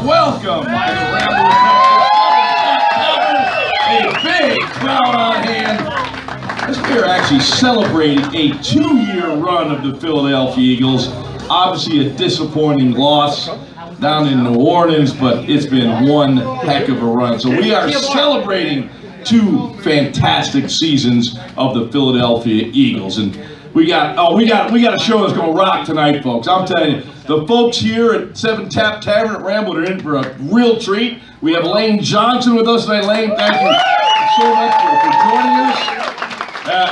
welcome by the Ramblewood. A big crowd on hand. This we are actually celebrating a 2-year run of the Philadelphia Eagles. Obviously a disappointing loss down in New Orleans, but it's been one heck of a run. So we are celebrating 2 fantastic seasons of the Philadelphia Eagles, and we got a show that's gonna rock tonight, folks. I'm telling you, the folks here at 7 Tap Tavern at Ramblewood are in for a real treat. We have Lane Johnson with us tonight. Lane, thank you so much for joining us.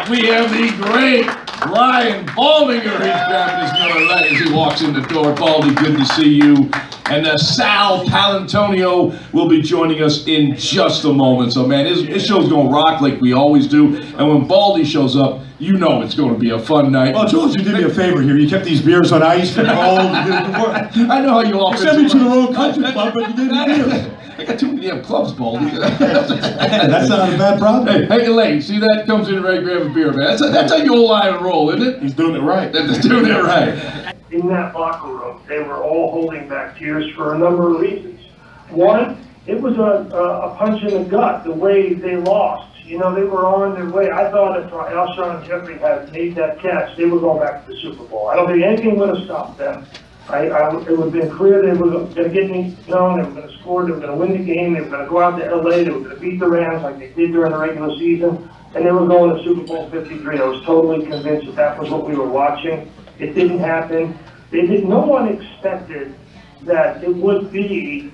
We have the great Ryan Baldinger. He's grabbing his Miller Lite as he walks in the door. Baldy, good to see you. And Sal Palantonio will be joining us in just a moment. So, man, his show's going to rock like we always do. And when Baldy shows up, you know it's going to be a fun night. Well, George, you did me a favor here. You kept these beers on ice for cold. I know how you all sent me to the wrong country club, but you gave me beers. I got too many damn clubs, Baldy. That's not a bad problem. Hey, Lane, see that? Comes in right, grab a beer, man. That's how you old line and roll, isn't it? He's doing it right. He's doing it right. In that locker room, they were all holding back tears for a number of reasons. One, it was a punch in the gut, the way they lost. You know, they were on their way. I thought if Alshon Jeffrey had made that catch, they were going back to the Super Bowl. I don't think anything would have stopped them. It would have been clear they were going to get me known, they were going to score, they were going to win the game, they were going to go out to LA, they were going to beat the Rams like they did during the regular season, and they were going to Super Bowl 53. I was totally convinced that that was what we were watching. It didn't happen. No one expected that it would be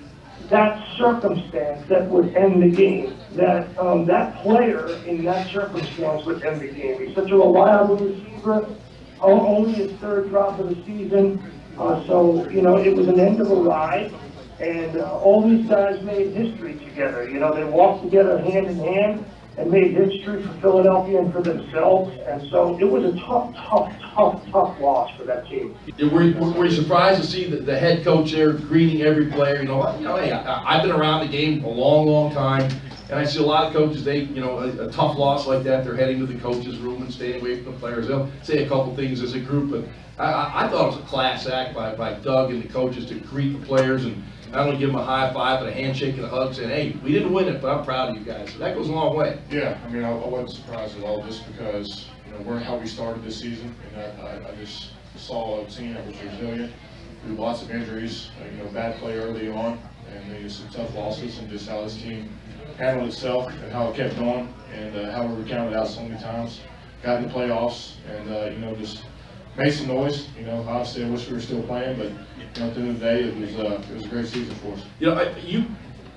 that circumstance that would end the game, that that player in that circumstance would end the game. He's such a reliable receiver, only his 3rd drop of the season. So, you know, it was an end of a ride, and all these guys made history together. You know, they walked together hand in hand and made history for Philadelphia and for themselves, and so it was a tough loss for that team. Were you surprised to see the head coach there greeting every player? You know, hey, I've been around the game a long time, and I see a lot of coaches, a tough loss like that, they're heading to the coach's room and staying away from the players. They'll say a couple things as a group, but I thought it was a class act by Doug and the coaches to greet the players and not only give them a high five, but a handshake and a hug, saying, hey, we didn't win it, but I'm proud of you guys. So that goes a long way. Yeah, I mean, I wasn't surprised at all, just because, you know, we're how we started this season, and I just saw a team that was resilient through lots of injuries, you know, bad play early on, and some tough losses, and just how this team handled itself and how it kept going, and how we were counted out so many times, got in the playoffs, and, you know, just made some noise. You know, obviously I wish we were still playing, but you know, at the end of the day, it was a great season for us. You know,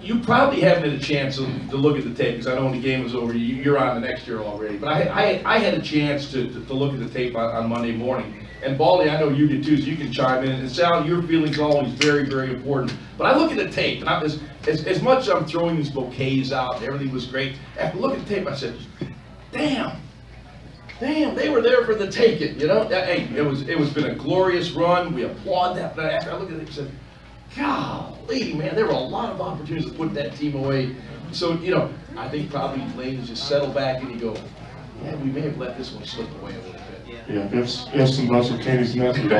you probably haven't had a chance to look at the tape, because I know when the game was over, you're on the next year already. But I had a chance to look at the tape on Monday morning. And Baldy, I know you did too, so you can chime in. And Sal, your feelings are always very important. But I look at the tape, and as much as I'm throwing these bouquets out, everything was great. After looking at the tape, I said, damn, they were there for the taking, you know? Hey, it's been a glorious run. We applaud that. But after I looked at it, I said, golly, man, there were a lot of opportunities to put that team away. So, you know, I think probably Lane just settle back and you go, yeah, we may have let this one slip away a little bit. Yeah, if some bucks with Katie's nuts, we'll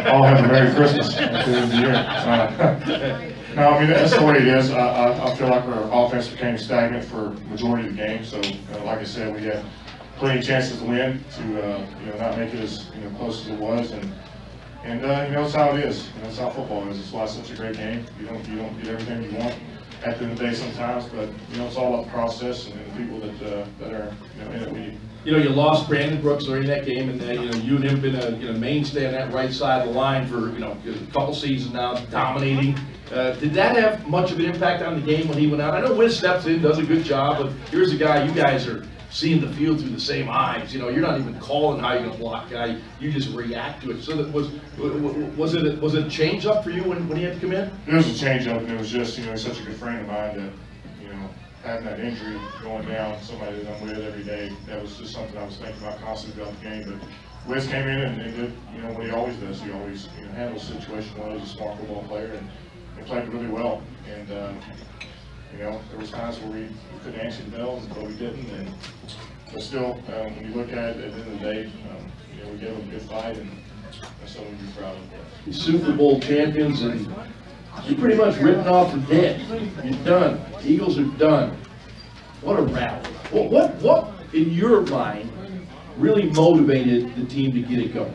all have a Merry Christmas at the end of the year. No, I mean, that's the way it is. I feel like our offense became stagnant for the majority of the game. So, like I said, we had plenty of chances to win, to you know, not make it as close as it was, and you know, it's how it is. You know, it's how football is. It's why it's such a great game. You don't get everything you want at the end of the day sometimes, but you know, it's all about the process and the people that are in it with you. You know, you lost Brandon Brooks during that game, and you know, you and him have been a mainstay on that right side of the line for a couple seasons now, dominating. Did that have much of an impact on the game when he went out? I know Wiz steps in, does a good job, but here's a guy you guys are seeing the field through the same eyes. You know, you're not even calling how you're going to block a guy. You just react to it. So that was it a change up for you when he had to come in? It was a change up, and it was just he's such a good friend of mine that having that injury going down, somebody that I'm with every day, that was just something I was thinking about constantly throughout the game. But Wiz came in and did what he always does. He always handles the situation well. He's a smart football player, and he played really well. And there was times where we couldn't answer the bell, but we didn't. But still, when you look at it at the end of the day, we gave them a good fight, and that's something to be proud of. Super Bowl champions, and You're pretty much written off for dead. You're done. Eagles are done. What a rally. What in your mind really motivated the team to get it going?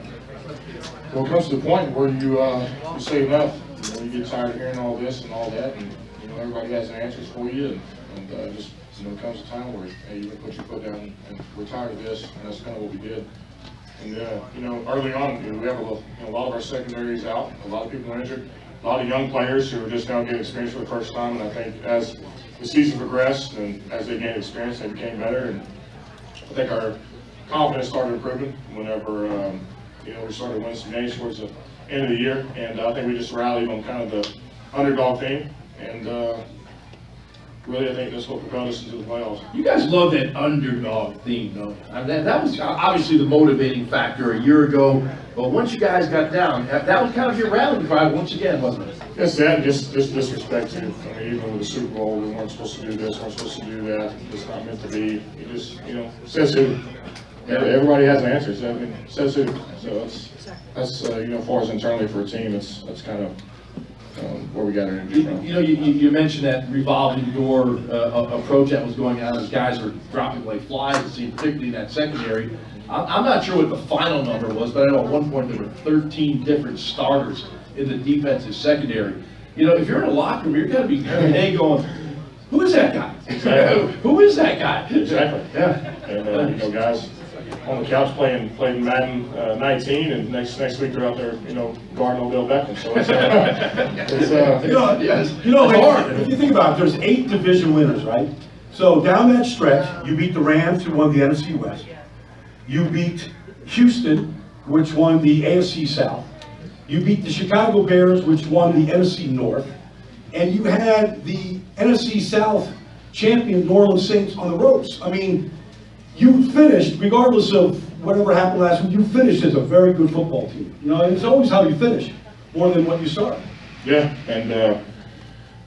Well, it comes to the point where you say enough. You get tired of hearing all this and all that, and everybody has answers for you, and just it comes a time where hey, you can put your foot down and we're tired of this, and that's kind of what we did. And early on, we have a lot of our secondaries out, a lot of people are injured, a lot of young players who are just now getting experience for the first time. And I think as the season progressed and as they gained experience, they became better. And I think our confidence started improving whenever we started winning some games towards the end of the year. And I think we just rallied on kind of the underdog theme. And really, I think that's what propelled us into the playoffs. You guys love that underdog theme, though. I mean, that was obviously the motivating factor a year ago. But once you guys got down, that was kind of your rallying cry once again, wasn't it? Yes, that just disrespect to. I mean, even with the Super Bowl, we weren't supposed to do this, weren't supposed to do that. It's not meant to be. It just, says who. Everybody has an answer. So, I mean, says who. So that's as far as internally for a team, that's kind of. Where we got our energy from. You mentioned that revolving door approach that was going on as guys were dropping like flies, it seemed, particularly in that secondary. I'm not sure what the final number was, but I know at one point there were 13 different starters in the defensive secondary. If you're in a locker room, you're going to be every day going, who is that guy? Exactly. Who is that guy? Exactly. Yeah. And guys on the couch playing Madden 19, and next week they're out there, guarding Odell Beckham. So it's hard. If you think about it, there's 8 division winners, right? So down that stretch, you beat the Rams, who won the NFC West. You beat Houston, which won the AFC South. You beat the Chicago Bears, which won the NFC North. And you had the NFC South champion New Orleans Saints on the ropes. I mean, you finished, regardless of whatever happened last week, you finished as a very good football team. And it's always how you finish, more than what you start. Yeah, and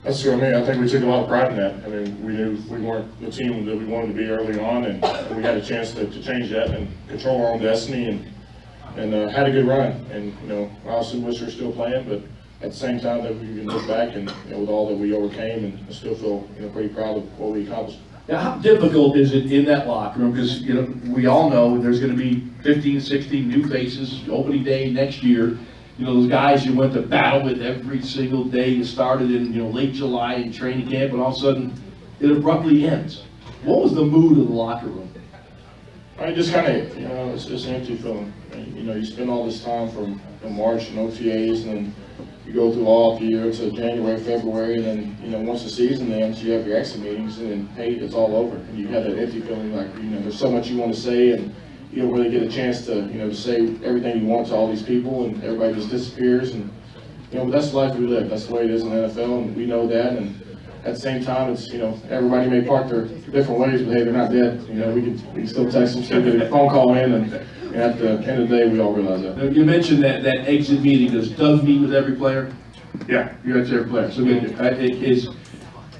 that's what I mean. I think we took a lot of pride in that. I mean, we knew we weren't the team that we wanted to be early on, and we had a chance to change that and control our own destiny, and had a good run. And obviously wish we were still playing, but at the same time that we can look back and with all that we overcame, and still feel pretty proud of what we accomplished. Now, how difficult is it in that locker room? Because, we all know there's going to be 15, 16 new faces opening day next year. Those guys you went to battle with every single day. You started in, late July in training camp, and all of a sudden it abruptly ends. What was the mood of the locker room? I just kind of, it's an empty feeling. You spend all this time from March and OTAs, and then you go through all the year to January, February, and then, once the season ends, you have your exit meetings, and then, hey, it's all over. And you have that empty feeling like, there's so much you want to say, and you don't really get a chance to, to say everything you want to all these people, and everybody just disappears. And, but that's the life we live. That's the way it is in the NFL, and we know that. And at the same time, it's, everybody may part their different ways, but hey, they're not dead. We can still text them, still get a phone call in, and at the end of the day, we all realize that. Now, you mentioned that exit meeting. Does Doug meet with every player? Yeah. You're at every player. So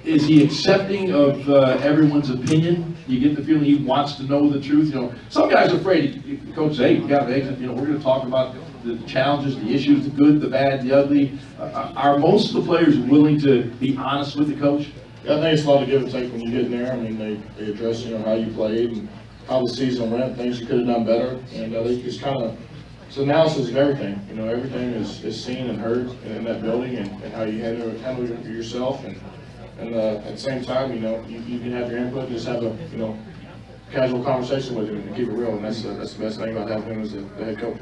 is he accepting of everyone's opinion? You get the feeling he wants to know the truth. Some guys are afraid. The coach says, hey, you got to exit. We're going to talk about the challenges, the issues, the good, the bad, the ugly. Are most of the players willing to be honest with the coach? Yeah, I think it's a lot of give and take when you get in there. I mean, they address, how you played and how the season went, things you could have done better, and they just kind of, it's analysis of everything. Everything is seen and heard in that building, and how you handle yourself, and at the same time, you can have your input and just have a, casual conversation with him and keep it real, and that's the best thing about having him as the head coach.